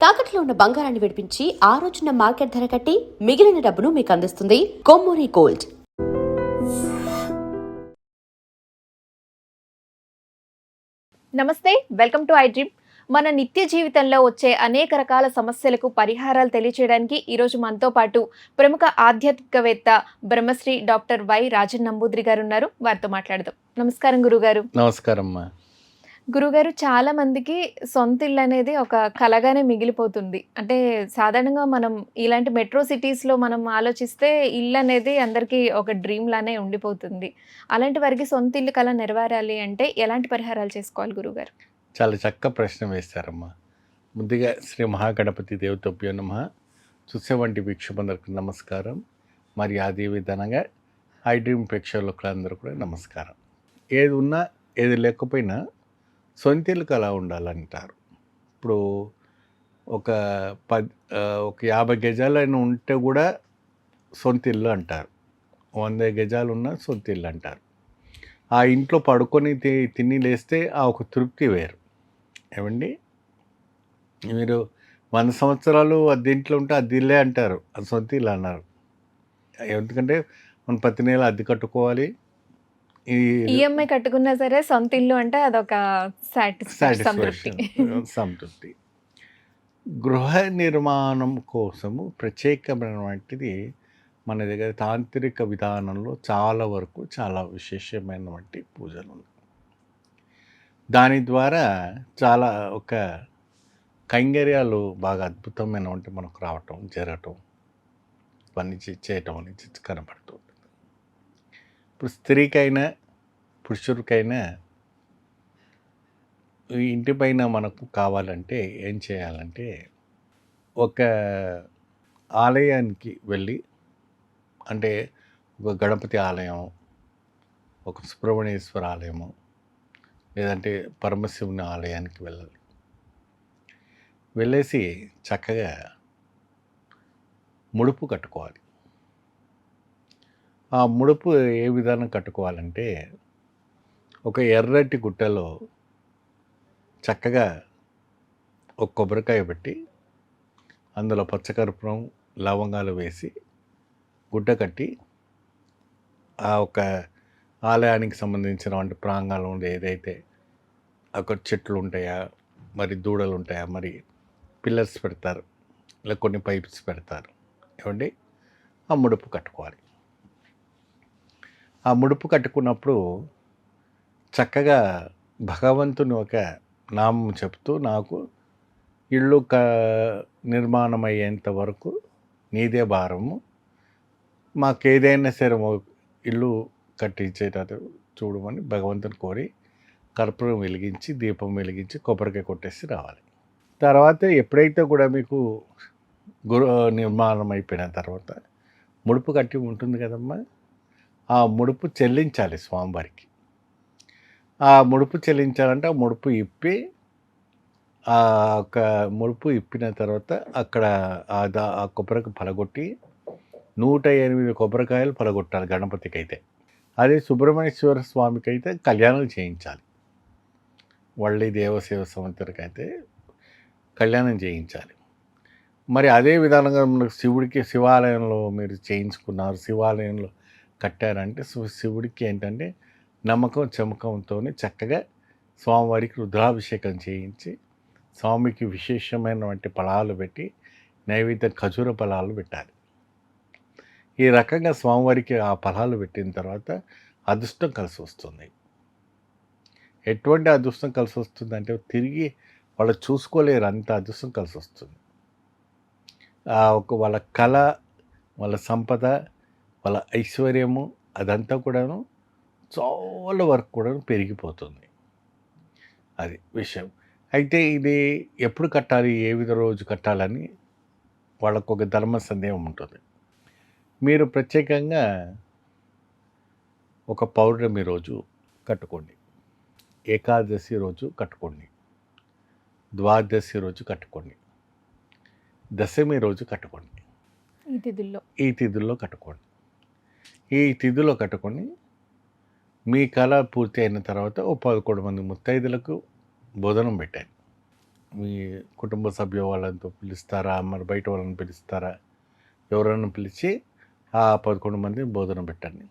తాకట్లో ఉన్న బంగారాన్ని విడిపించి ఆ రోజున మార్కెట్ ధర కట్టి మిగిలిన డబ్బును మీకు అందిస్తుంది కొమ్మూరి గోల్డ్. నమస్తే, వెల్కమ్ టు ఐడ్రీమ్. మన నిత్య జీవితంలో వచ్చే అనేక రకాల సమస్యలకు పరిహారాలు తెలియచేయడానికి ఈరోజు మనతో పాటు ప్రముఖ ఆధ్యాత్మికవేత్త బ్రహ్మశ్రీ డాక్టర్ వై రాజన్ నంబూద్రి గారు ఉన్నారు. వారితో మాట్లాడదాం. నమస్కారం గురుగారు. నమస్కారం. గురుగారు, చాలా మందికి సొంత ఇల్లు అనేది ఒక కలగానే మిగిలిపోతుంది. అంటే సాధారణంగా మనం ఇలాంటి మెట్రో సిటీస్లో మనం ఆలోచిస్తే ఇల్లు అనేది అందరికీ ఒక డ్రీమ్ లానే ఉండిపోతుంది. అలాంటి వారికి సొంత ఇల్లు కళ నెరవేరాలి అంటే ఎలాంటి పరిహారాలు చేసుకోవాలి గురుగారు? చాలా చక్కగా ప్రశ్న వేస్తారమ్మా. ముందుగా శ్రీ మహాగణపతి దేవతభ్యో నమః. చూసేవంటి వీక్షకులందరికీ నమస్కారం. మరి అదే విధంగా ఐ డ్రీమ్ ప్రేక్షకులందరూ కూడా నమస్కారం. ఏది ఉన్నా ఏది లేకపోయినా సొంత ఇల్లు కళ ఉండాలంటారు. ఇప్పుడు ఒక 50 గజాలైనా ఉంటే కూడా సొంత ఇల్లు అంటారు. 100 గజాలు ఉన్న సొంత ఇల్లు అంటారు. ఆ ఇంట్లో పడుకొని తిని లేస్తే ఆ ఒక తృప్తి వేరు. ఏమండి, మీరు 100 సంవత్సరాలు అద్దెంట్లో ఉంటే అద్దె ఇల్లే అంటారు, అది సొంత ఇల్లు అన్నారు. ఎందుకంటే మనం ప్రతి నెల అద్దె కట్టుకోవాలి. ఈఎంఐ కట్టుకున్నా సరే సొంత ఇల్లు అంటే అదొక సంతృప్తి. గృహ నిర్మాణం కోసము ప్రత్యేకమైనటువంటిది మన దగ్గర తాంత్రిక విధానంలో చాలా వరకు చాలా విశేషమైనటువంటి పూజలు ఉన్నాయి. దాని ద్వారా చాలా ఒక కైంకర్యాలు బాగా అద్భుతమైనటువంటి మనకు రావటం జరగటం ఇవన్నీ చేయటం అనేది కనపడుతూ ఉంటుంది. ఇప్పుడు స్త్రీకైనా పురుషుడికైనా ఇంటి పైన మనకు కావాలంటే ఏం చేయాలంటే, ఒక ఆలయానికి వెళ్ళి, అంటే ఒక గణపతి ఆలయం, ఒక సుబ్రహ్మణ్యేశ్వర ఆలయము, లేదంటే పరమశివుని ఆలయానికి వెళ్ళాలి. వెళ్ళేసి చక్కగా ముడుపు కట్టుకోవాలి. ఆ ముడుపు ఏ విధానం కట్టుకోవాలంటే, ఒక ఎర్రటి గుట్టలో చక్కగా ఒక కొబ్బరికాయ పెట్టి అందులో పచ్చకర్పూరం లవంగాలు వేసి గుడ్డ కట్టి, ఆ ఒక ఆలయానికి సంబంధించినటువంటి ప్రాంగణం ఏదైతే అక్కడ చెట్లు ఉంటాయా, మరి దూడలు ఉంటాయా, మరి పిల్లర్స్ పెడతారు, ఇలా కొన్ని పైప్స్ పెడతారు. ఏమండి, ఆ ముడుపు కట్టుకోవాలి. ఆ ముడుపు కట్టుకున్నప్పుడు చక్కగా భగవంతుని ఒక నామం చెప్తూ, నాకు ఇల్లు నిర్మాణం అయ్యేంత వరకు నీదే భారము, మాకేదైనా సరే ఇల్లు కట్టించేటట్టు చూడమని భగవంతుని కోరి కర్పూరం వెలిగించి, దీపం వెలిగించి, కొబ్బరికాయ కొట్టేసి రావాలి. తర్వాత ఎప్పుడైతే కూడా మీకు నిర్మాణం అయిపోయిన తర్వాత ముడుపు కట్టి ఉంటుంది కదమ్మా, ఆ ముడుపు చెల్లించాలి స్వామివారికి. ఆ ముడుపు చెల్లించాలంటే ఆ ముడుపు ఇప్పి, ఆ ఒక ముడుపు ఇప్పిన తర్వాత అక్కడ ఆ కొబ్బరికి పలగొట్టి 108 కొబ్బరికాయలు పలగొట్టాలి గణపతికి అయితే. అదే సుబ్రహ్మణ్యేశ్వర స్వామికి అయితే కళ్యాణం చేయించాలి. వల్లి దేవసేవ సంవత్సరకి అయితే కళ్యాణం చేయించాలి. మరి అదే విధానంగా మనకు శివుడికి శివాలయంలో మీరు చేయించుకున్నారు, శివాలయంలో కట్టారంటే శివుడికి ఏంటంటే నమ్మకం చమకంతో చక్కగా స్వామివారికి రుద్రాభిషేకం చేయించి, స్వామికి విశేషమైనటువంటి ఫలాలు పెట్టి, నైవేద్య ఖజూర ఫలాలు పెట్టాలి. ఈ రకంగా స్వామివారికి ఆ ఫలాలు పెట్టిన తర్వాత అదృష్టం కలిసి వస్తుంది. ఎటువంటి అదృష్టం కలిసి వస్తుంది అంటే, తిరిగి వాళ్ళు చూసుకోలేరు, అంత అదృష్టం కలిసి వస్తుంది. వాళ్ళ కళ, వాళ్ళ సంపద, వాళ్ళ ఐశ్వర్యము అదంతా కూడాను చాలా వరకు కూడా పెరిగిపోతుంది. అది విషయం. అయితే ఇది ఎప్పుడు కట్టాలి, ఏ విధ రోజు కట్టాలని వాళ్ళకు ఒక ధర్మ సందేహం ఉంటుంది. మీరు ప్రత్యేకంగా ఒక పౌర్ణమి రోజు కట్టుకోండి, ఏకాదశి రోజు కట్టుకోండి, ద్వాదశి రోజు కట్టుకోండి, దశమి రోజు కట్టుకోండి. ఈ తిథుల్లో కట్టుకోండి. ఈ తిథిలో కట్టుకొని మీ కళ పూర్తి అయిన తర్వాత ఓ 11 మంది ముత్తైదులకు భోజనం పెట్టండి. మీ కుటుంబ సభ్యు వాళ్ళంతా పిలుస్తారా, మరి బయట వాళ్ళని పిలుస్తారా, ఎవరైనా పిలిచి ఆ 11 మంది భోజనం పెట్టండి.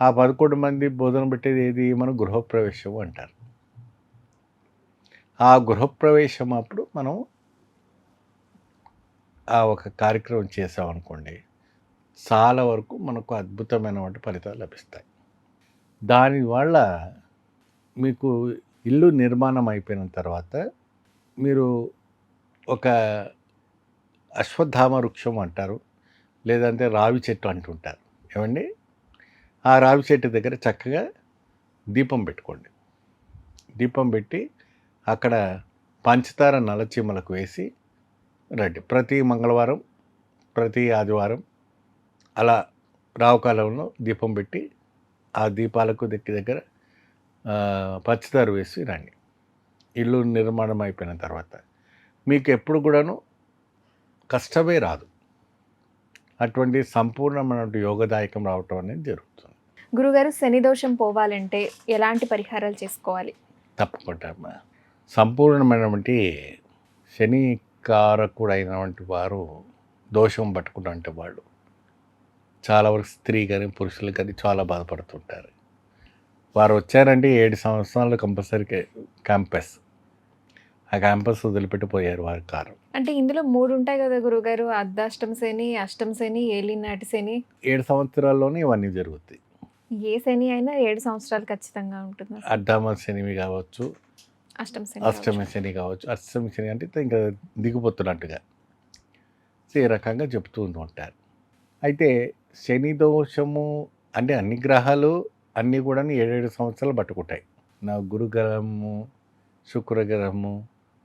ఆ 11 మంది భోజనం పెట్టేది ఏది, మనం గృహప్రవేశం అంటారు. ఆ గృహప్రవేశం అప్పుడు మనం ఆ ఒక కార్యక్రమం చేసామనుకోండి, చాలా వరకు మనకు అద్భుతమైనటువంటి ఫలితాలు లభిస్తాయి. దానివల్ల మీకు ఇల్లు నిర్మాణం అయిపోయిన తర్వాత మీరు ఒక అశ్వత్థామ వృక్షం అంటారు, లేదంటే రావి చెట్టు అంటుంటారు ఏమండి. ఆ రావి చెట్టు దగ్గర చక్కగా దీపం పెట్టుకోండి. దీపం పెట్టి అక్కడ పంచదార నల్లచీమలకు వేసి రండి. ప్రతి మంగళవారం, ప్రతి ఆదివారం అలా రావుకాలంలో దీపం పెట్టి ఆ దీపాలకు దగ్గర పంచదార వేసి రండి. ఇల్లు నిర్మాణం అయిపోయిన తర్వాత మీకు ఎప్పుడు కూడాను కష్టమే రాదు. అటువంటి సంపూర్ణమైన యోగదాయకం రావటం అనేది జరుగుతుంది. గురుగారు, శని దోషం పోవాలంటే ఎలాంటి పరిహారాలు చేసుకోవాలి? తప్పకుండా అమ్మా. సంపూర్ణమైనటువంటి శని కారకుడైనటువంటి వారు దోషం పట్టుకున్నటువంటి వాళ్ళు చాలా వరకు స్త్రీ కానీ పురుషులు కానీ చాలా బాధపడుతుంటారు. వారు వచ్చారంటే 7 సంవత్సరాలు కంపల్సరీ క్యాంపస్, ఆ క్యాంపస్ వదిలిపెట్టిపోయారు వారి కారణం. అంటే ఇందులో 3 ఉంటాయి కదా గురుగారు, అర్ధాష్టమ శని, అష్టమ శని, ఏలినాటి శని. 7 సంవత్సరాల్లోనే ఇవన్నీ జరుగుతాయి. ఏ శని అయినా 7 సంవత్సరాలు ఖచ్చితంగా ఉంటుంది. అడ్డామ శనివి కావచ్చు, అష్టమ అష్టమి శని కావచ్చు. అష్టమి శని అంటే ఇంకా దిగిపోతున్నట్టుగా ఈ రకంగా చెప్తూ ఉంటారు. అయితే శని దోషము అంటే అన్ని గ్రహాలు అన్నీ కూడా 7 సంవత్సరాలు పట్టుకుంటాయి. నా గురుగ్రహము, శుక్రగ్రహము,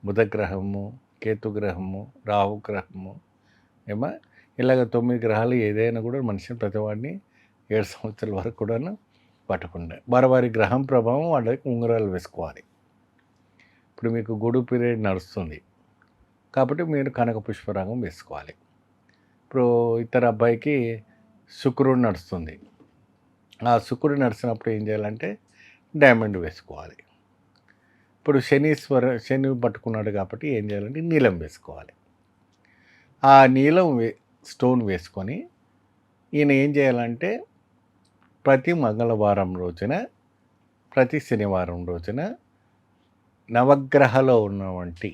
బుధగ్రహము, కేతుగ్రహము, రాహుగ్రహము ఏమో ఇలాగ 9 గ్రహాలు ఏదైనా కూడా మనిషిని ప్రతివాడిని 7 సంవత్సరాల వరకు కూడా పట్టకుండా వారి గ్రహం ప్రభావం వాళ్ళకి ఉంగరాలు వేసుకోవాలి. ఇప్పుడు మీకు గుడు పీరియడ్ నడుస్తుంది కాబట్టి మీరు కనక పుష్పరాగం వేసుకోవాలి. ఇప్పుడు ఇతర అబ్బాయికి శుక్రుడు నడుస్తుంది, ఆ శుక్రుడు నడిచినప్పుడు ఏం చేయాలంటే డైమండ్ వేసుకోవాలి. ఇప్పుడు శని పట్టుకున్నాడు కాబట్టి ఏం చేయాలంటే నీలం వేసుకోవాలి. ఆ నీలం స్టోన్ వేసుకొని ఈయన ఏం చేయాలంటే ప్రతి మంగళవారం రోజున, ప్రతి శనివారం రోజున నవగ్రహలో ఉన్నటువంటి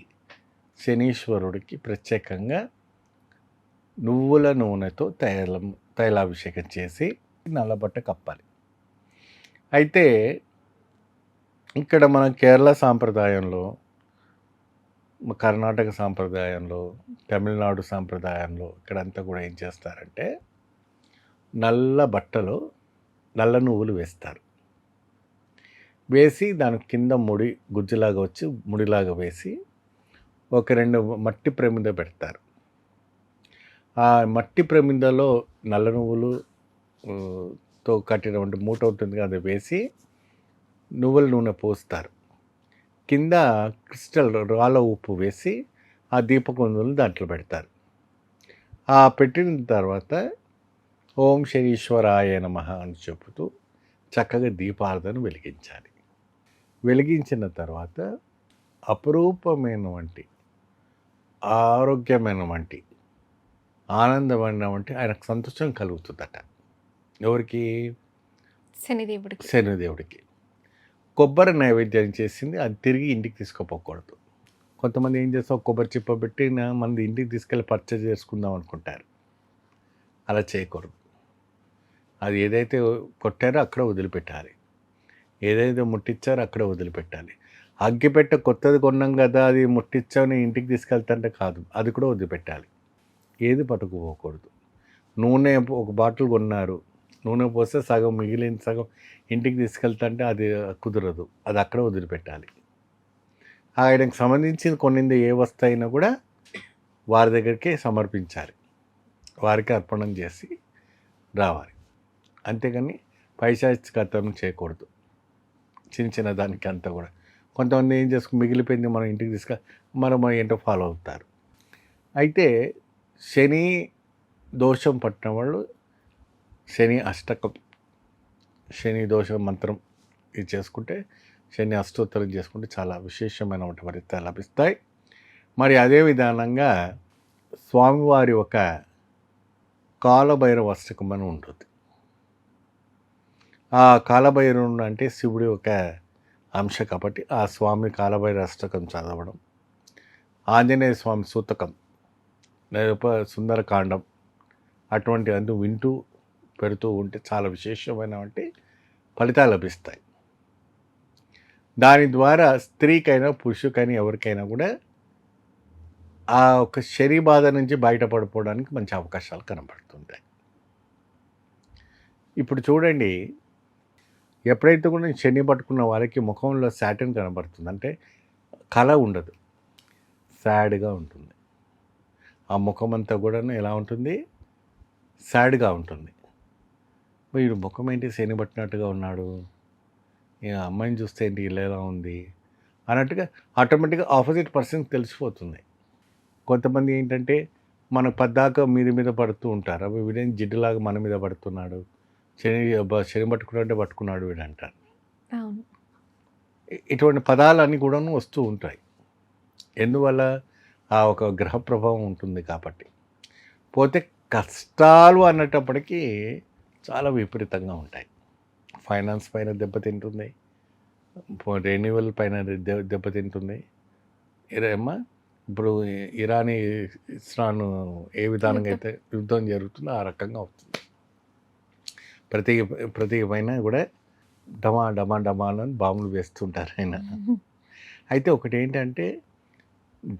శనీశ్వరుడికి ప్రత్యేకంగా నువ్వుల నూనెతో తైలాభిషేకం చేసి నల్లబట్ట కప్పాలి. అయితే ఇక్కడ మన కేరళ సాంప్రదాయంలో, కర్ణాటక సాంప్రదాయంలో, తమిళనాడు సాంప్రదాయంలో ఇక్కడంతా కూడా ఏం చేస్తారంటే నల్ల బట్టలో నల్ల నువ్వులు వేస్తారు. వేసి దాని కింద ముడి గుజ్జులాగా వచ్చి ముడిలాగా వేసి ఒక 2 మట్టి ప్రమిద పెడతారు. ఆ మట్టి ప్రమిదలో నల్ల నువ్వులుతో కట్టినటువంటి మూట ఉంటుంది, అది వేసి నువ్వుల నూనె పోస్తారు. కింద క్రిస్టల్ రాళ్ళ ఉప్పు వేసి ఆ దీపకుందులను దాంట్లో పెడతారు. ఆ పెట్టిన తర్వాత ఓం శనీశ్వరాయ నమః అని చెబుతూ చక్కగా దీపార్థను వెలిగించాలి. వెలిగించిన తర్వాత అపురూపమైనటువంటి, ఆరోగ్యమైనటువంటి, ఆనందమైనటువంటి ఆయనకు సంతోషం కలుగుతుందట. ఎవరికి? శనిదేవుడికి. కొబ్బరి నైవేద్యం చేసింది అది తిరిగి ఇంటికి తీసుకుపోకూడదు. కొంతమంది ఏం చేస్తాం, కొబ్బరి చిప్ప పెట్టి మంది ఇంటికి తీసుకెళ్ళి పర్చేజ్ చేసుకుందాం అనుకుంటారు. అలా చేయకూడదు. అది ఏదైతే కొట్టారో అక్కడ వదిలిపెట్టాలి, ఏదైతే ముట్టించారో అక్కడ వదిలిపెట్టాలి. అగ్గిపెట్ట కొత్తది కొన్నాం కదా అది ముట్టించామని ఇంటికి తీసుకెళ్తాంటే కాదు, అది కూడా వదిలిపెట్టాలి. ఏది పట్టుకుపోకూడదు. నూనె ఒక బాటిల్ కొన్నారు, నూనె పోస్తే సగం మిగిలిన సగం ఇంటికి తీసుకెళ్తాంటే అది కుదరదు, అది అక్కడ వదిలిపెట్టాలి. ఆయనకు సంబంధించిన కొన్నింది ఏ వస్తువు అయినా కూడా వారి దగ్గరికే సమర్పించాలి, వారికి అర్పణం చేసి రావాలి. అంతేగాని పైశాచికతం చేయకూడదు. చిన్న దానికి అంతా కూడా కొంతమంది ఏం చేసుకుని మిగిలిపోయింది మనం ఇంటికి మనం ఏంటో ఫాలో అవుతారు. అయితే శని దోషం పట్టిన వాళ్ళు శని అష్టకం, శని దోషం మంత్రం ఇది చేసుకుంటే, శని అష్టోత్తరం చేసుకుంటే చాలా విశేషమైనటువంటి ఫలితాలు లభిస్తాయి. మరి అదే విధానంగా స్వామివారి ఒక కాలభైరవ అష్టకం అని ఉంటుంది. ఆ కాలభైరవుడు అంటే శివుడి ఒక అంశ కాబట్టి ఆ స్వామి కాలభైరవ అష్టకం చదవడం, ఆంజనేయ స్వామి సూతకం లేదా సుందరకాండం అటువంటి అన్ని వింటూ పెడుతూ ఉంటే చాలా విశేషమైనటువంటి ఫలితాలు లభిస్తాయి. దాని ద్వారా స్త్రీకైనా పురుషుకైనా ఎవరికైనా కూడా ఆ ఒక శరీర బాధ నుంచి బయటపడిపోవడానికి మంచి అవకాశాలు కనబడుతుంటాయి. ఇప్పుడు చూడండి, ఎప్పుడైతే కూడా శని పట్టుకున్న వారికి ముఖంలో శాటర్న్ కనబడుతుంది, అంటే కళ ఉండదు, సాడ్గా ఉంటుంది. ఆ ముఖం అంతా కూడా ఎలా ఉంటుంది, సాడ్గా ఉంటుంది. వీడు ముఖం ఏంటి శని పట్టినట్టుగా ఉన్నాడు, ఇక అమ్మాయిని చూస్తే ఏంటి ఇలా ఎలా ఉంది అన్నట్టుగా ఆటోమేటిక్గా ఆపోజిట్ పర్సన్కి తెలిసిపోతుంది. కొంతమంది ఏంటంటే మనకు పద్దాక మీద పడుతూ ఉంటారు, అవి వీడేం జిడ్డులాగా మన మీద పడుతున్నాడు, శని పట్టుకున్నట్టే పట్టుకున్నాడు వీడు అంటారు. ఇటువంటి పదాలన్నీ కూడా వస్తూ ఉంటాయి. ఎందువల్ల ఆ ఒక గ్రహ ప్రభావం ఉంటుంది కాబట్టి. పోతే కష్టాలు అన్నటప్పటికీ చాలా విపరీతంగా ఉంటాయి. ఫైనాన్స్ పైన దెబ్బతింటుంది, రెన్యువల్ పైన దెబ్బతింటుంది. ఏమా ఇప్పుడు ఇరాన్ ఇస్రాన్ ఏ విధానంగా అయితే యుద్ధం జరుగుతుందో ఆ రకంగా అవుతుంది. ప్రతి పైన కూడా డమా అని బాంబులు వేస్తుంటారు ఆయన. అయితే ఒకటి ఏంటంటే,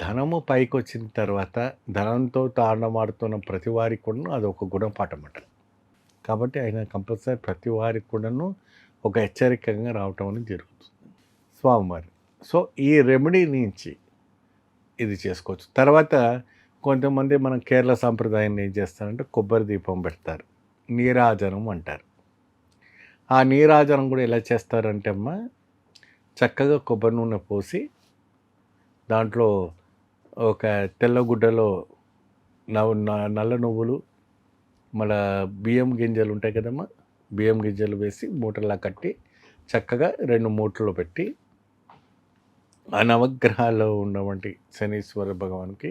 ధనము పైకి వచ్చిన తర్వాత ధనంతో తాండమాడుతున్న ప్రతి వారికి కూడా అది ఒక గుణపాఠం అట. కాబట్టి ఆయన కంపల్సరీ ప్రతి వారికి కూడాను ఒక హెచ్చరికంగా రావటం అనేది జరుగుతుంది స్వామివారి. సో ఈ రెమెడీ నుంచి ఇది చేసుకోవచ్చు. తర్వాత కొంతమంది మనం కేరళ సాంప్రదాయాన్ని ఏం చేస్తారంటే కొబ్బరి దీపం పెడతారు, నీరాజనం అంటారు. ఆ నీరాజనం కూడా ఎలా చేస్తారంటే అమ్మ, చక్కగా కొబ్బరి నూనె పోసి దాంట్లో ఒక తెల్లగుడ్డలో నల్ల నువ్వులు, మళ్ళా బియ్యం గింజలు ఉంటాయి కదమ్మా, బియ్యం గింజలు వేసి మూటలా కట్టి చక్కగా 2 మూటల్లో పెట్టి ఆ నవగ్రహాల్లో ఉన్నటువంటి శనీశ్వర భగవాన్కి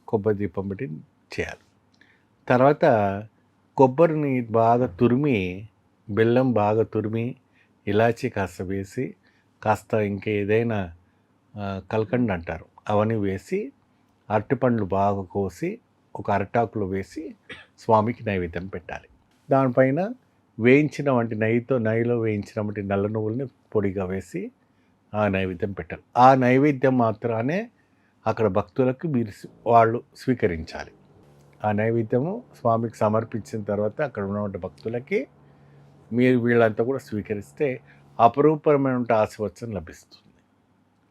కొబ్బరి దీపం పెట్టి చేయాలి. తర్వాత కొబ్బరిని బాగా తురిమి, బెల్లం బాగా తురిమి, ఇలాచీ కాస్త వేసి, కాస్త ఇంకేదైనా కల్కండ్ అంటారు అవన్నీ వేసి, అరటిపండ్లు బాగా కోసి ఒక అరటాకులో వేసి స్వామికి నైవేద్యం పెట్టాలి. దానిపైన వేయించిన వంటి నెయ్యిలో వేయించిన వంటి నల్ల నువ్వుల్ని పొడిగా వేసి ఆ నైవేద్యం పెట్టాలి. ఆ నైవేద్యం మాత్రమే అక్కడ భక్తులకు వాళ్ళు స్వీకరించాలి. ఆ నైవేద్యము స్వామికి సమర్పించిన తర్వాత అక్కడ ఉన్నటువంటి భక్తులకి వీళ్ళంతా కూడా స్వీకరిస్తే అపరూపమైన ఆశీర్వచనం లభిస్తుంది.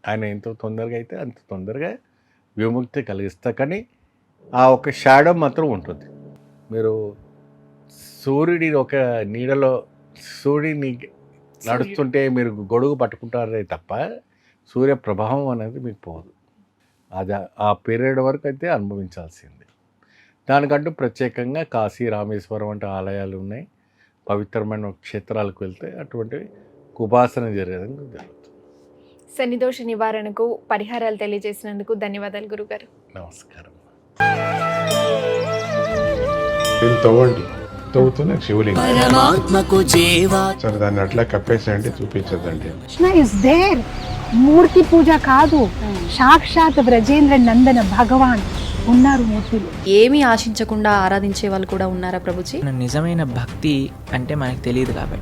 ఆయన ఎంత తొందరగా అయితే అంత తొందరగా విముక్తి కలిగిస్తా. కానీ ఆ ఒక షాడో మాత్రం ఉంటుంది. మీరు సూర్యుడి ఒక నీడలో సూర్యుడిని నడుస్తుంటే మీరు గొడుగు పట్టుకుంటారే తప్ప సూర్య ప్రభావం అనేది మీకు పోదు. అది ఆ పీరియడ్ వరకు అయితే అనుభవించాల్సింది. దానికంటూ ప్రత్యేకంగా కాశీ, రామేశ్వరం వంటి ఆలయాలు ఉన్నాయి. పవిత్రమైన క్షేత్రాలకు వెళ్తే అటువంటి ఉపాసన జరుగుతుంది. శనిదోష నివారణకు పరిహారాలు తెలియజేసినందుకు ధన్యవాదాలు గురుగారు. నమస్కారం. దీన్ని తవ్వండి, తవ్వుతూనే శివలింగం. సరే, దాన్ని అట్లా కప్పేసేయండి, చూపించదండి. Krishna is there. మూర్తి పూజ కాదు, సాక్షాత్ బ్రజేంద్ర నందన భగవాన్ ఉన్నారు మూర్తిలో. ఏమీ ఆశించకుండా ఆరాధించే వాళ్ళు కూడా ఉన్నారా ప్రభుజీ? నిజమైన భక్తి అంటే మనకు తెలియదు కాబట్టి